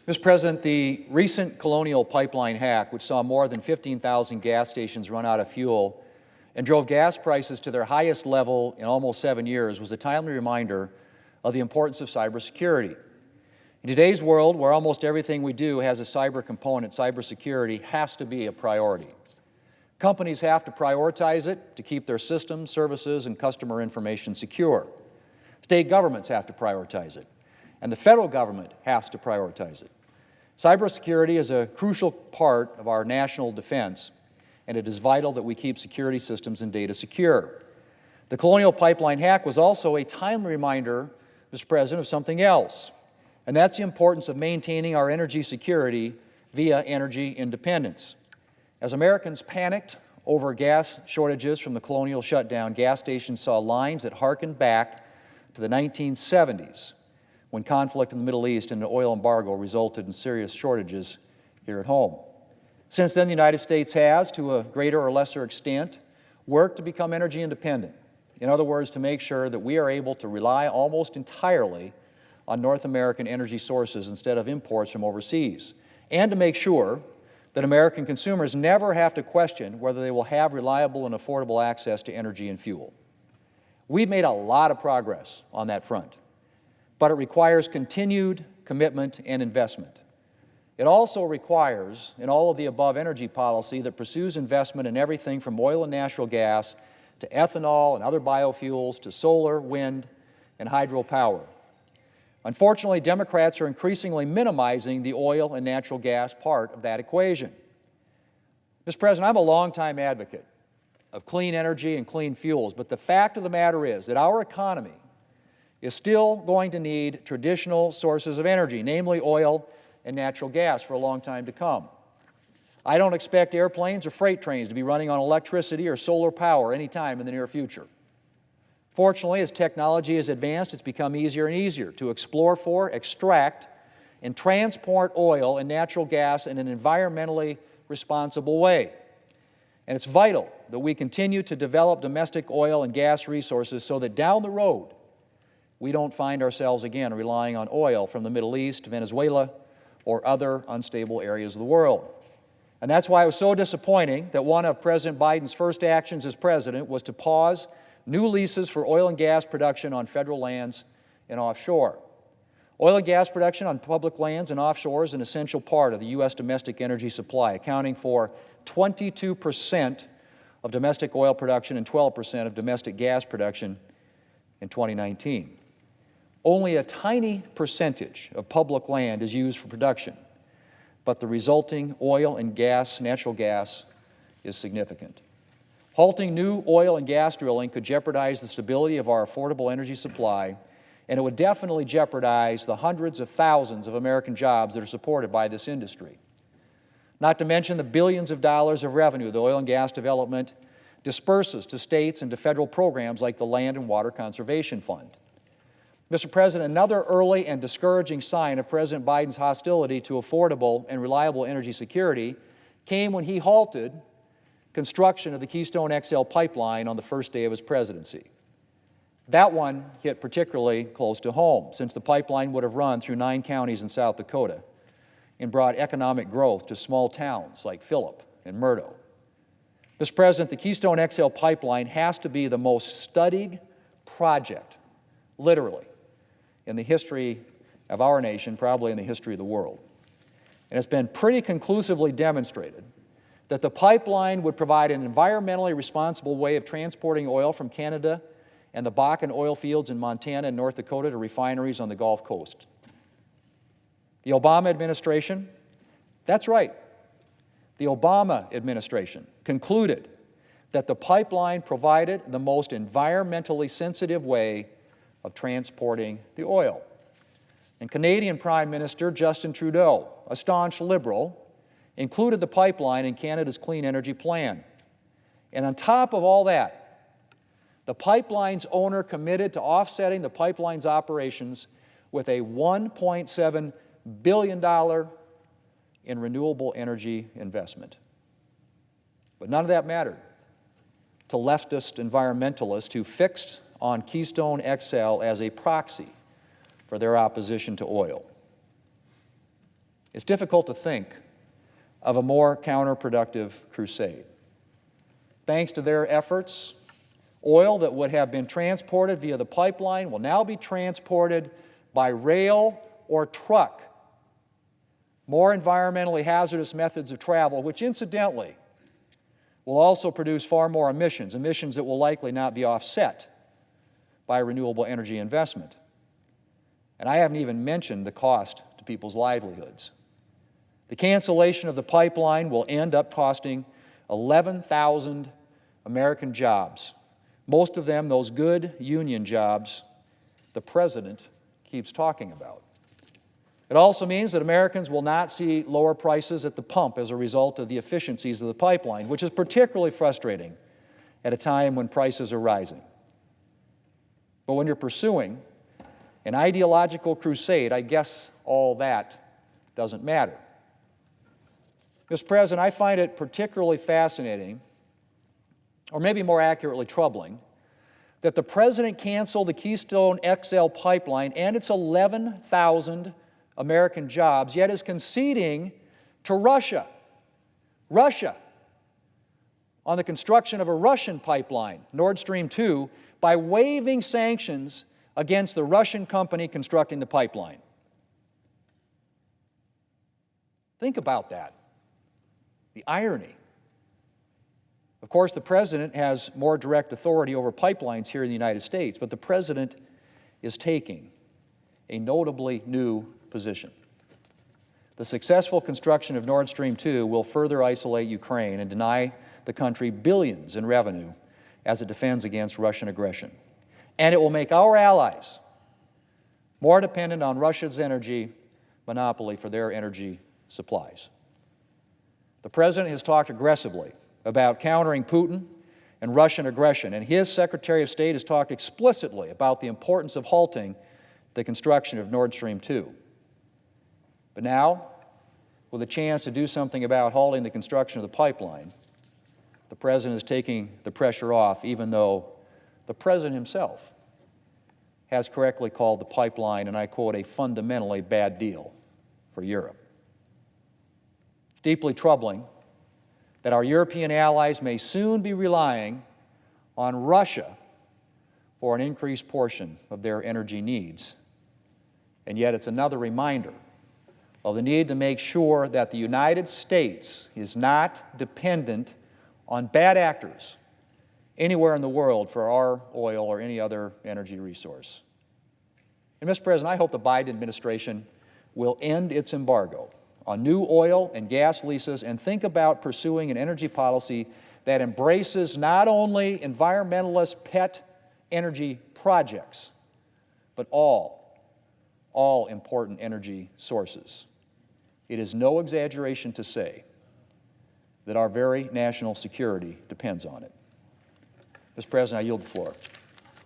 Mr. President, the recent Colonial Pipeline hack, which saw more than 15,000 gas stations run out of fuel and drove gas prices to their highest level in almost 7 years, was a timely reminder of the importance of cybersecurity. In today's world, where almost everything we do has a cyber component, cybersecurity has to be a priority. Companies have to prioritize it to keep their systems, services, and customer information secure. State governments have to prioritize it, and the federal government has to prioritize it. Cybersecurity is a crucial part of our national defense, and it is vital that we keep security systems and data secure. The Colonial Pipeline hack was also a timely reminder, Mr. President, of something else, and that's the importance of maintaining our energy security via energy independence. As Americans panicked over gas shortages from the Colonial shutdown, gas stations saw lines that harkened back to the 1970s, when conflict in the Middle East and an oil embargo resulted in serious shortages here at home. Since then, the United States has, to a greater or lesser extent, worked to become energy independent. In other words, to make sure that we are able to rely almost entirely on North American energy sources instead of imports from overseas, and to make sure that American consumers never have to question whether they will have reliable and affordable access to energy and fuel. We've made a lot of progress on that front, but it requires continued commitment and investment. It also requires, in all of the above energy policy that pursues investment in everything from oil and natural gas to ethanol and other biofuels to solar, wind, and hydropower. Unfortunately, Democrats are increasingly minimizing the oil and natural gas part of that equation. Mr. President, I'm a longtime advocate of clean energy and clean fuels, but the fact of the matter is that our economy is still going to need traditional sources of energy, namely oil and natural gas, for a long time to come. I don't expect airplanes or freight trains to be running on electricity or solar power anytime in the near future. Fortunately, as technology has advanced, it's become easier and easier to explore for, extract, and transport oil and natural gas in an environmentally responsible way. And it's vital that we continue to develop domestic oil and gas resources so that down the road, we don't find ourselves again relying on oil from the Middle East, Venezuela, or other unstable areas of the world. And that's why it was so disappointing that one of President Biden's first actions as president was to pause new leases for oil and gas production on federal lands and offshore. Oil and gas production on public lands and offshore is an essential part of the U.S. domestic energy supply, accounting for 22% of domestic oil production and 12% of domestic gas production in 2019. Only a tiny percentage of public land is used for production, but the resulting oil and gas, natural gas, is significant. Halting new oil and gas drilling could jeopardize the stability of our affordable energy supply, and it would definitely jeopardize the hundreds of thousands of American jobs that are supported by this industry. Not to mention the billions of dollars of revenue the oil and gas development disperses to states and to federal programs like the Land and Water Conservation Fund. Mr. President, another early and discouraging sign of President Biden's hostility to affordable and reliable energy security came when he halted construction of the Keystone XL pipeline on the first day of his presidency. That one hit particularly close to home, since the pipeline would have run through 9 counties in South Dakota and brought economic growth to small towns like Phillip and Murdo. Mr. President, the Keystone XL pipeline has to be the most studied project, literally, in the history of our nation, probably in the history of the world. And it's been pretty conclusively demonstrated that the pipeline would provide an environmentally responsible way of transporting oil from Canada and the Bakken oil fields in Montana and North Dakota to refineries on the Gulf Coast. The Obama administration, that's right, the Obama administration concluded that the pipeline provided the most environmentally sensitive way of transporting the oil. And Canadian Prime Minister Justin Trudeau, a staunch liberal, included the pipeline in Canada's clean energy plan. And on top of all that, the pipeline's owner committed to offsetting the pipeline's operations with a $1.7 billion in renewable energy investment. But none of that mattered to leftist environmentalists who fixed on Keystone XL as a proxy for their opposition to oil. It's difficult to think of a more counterproductive crusade. Thanks to their efforts, oil that would have been transported via the pipeline will now be transported by rail or truck. More environmentally hazardous methods of travel, which incidentally will also produce far more emissions that will likely not be offset by renewable energy investment. And I haven't even mentioned the cost to people's livelihoods. The cancellation of the pipeline will end up costing 11,000 American jobs, most of them those good union jobs the President keeps talking about. It also means that Americans will not see lower prices at the pump as a result of the efficiencies of the pipeline, which is particularly frustrating at a time when prices are rising. But when you're pursuing an ideological crusade, I guess all that doesn't matter. Mr. President, I find it particularly fascinating, or maybe more accurately troubling, that the President canceled the Keystone XL pipeline and its 11,000 American jobs, yet is conceding to Russia on the construction of a Russian pipeline, Nord Stream 2, by waiving sanctions against the Russian company constructing the pipeline. Think about that. The irony. Of course, the President has more direct authority over pipelines here in the United States, but the President is taking a notably new position. The successful construction of Nord Stream 2 will further isolate Ukraine and deny the country billions in revenue as it defends against Russian aggression. And it will make our allies more dependent on Russia's energy monopoly for their energy supplies. The President has talked aggressively about countering Putin and Russian aggression, and his Secretary of State has talked explicitly about the importance of halting the construction of Nord Stream 2. But now, with a chance to do something about halting the construction of the pipeline, the President is taking the pressure off, even though the President himself has correctly called the pipeline, and I quote, a fundamentally bad deal for Europe. It's deeply troubling that our European allies may soon be relying on Russia for an increased portion of their energy needs. And yet it's another reminder of the need to make sure that the United States is not dependent on bad actors anywhere in the world for our oil or any other energy resource. And Mr. President, I hope the Biden administration will end its embargo on new oil and gas leases and think about pursuing an energy policy that embraces not only environmentalist pet energy projects, but all important energy sources. It is no exaggeration to say that our very national security depends on it. Mr. President, I yield the floor.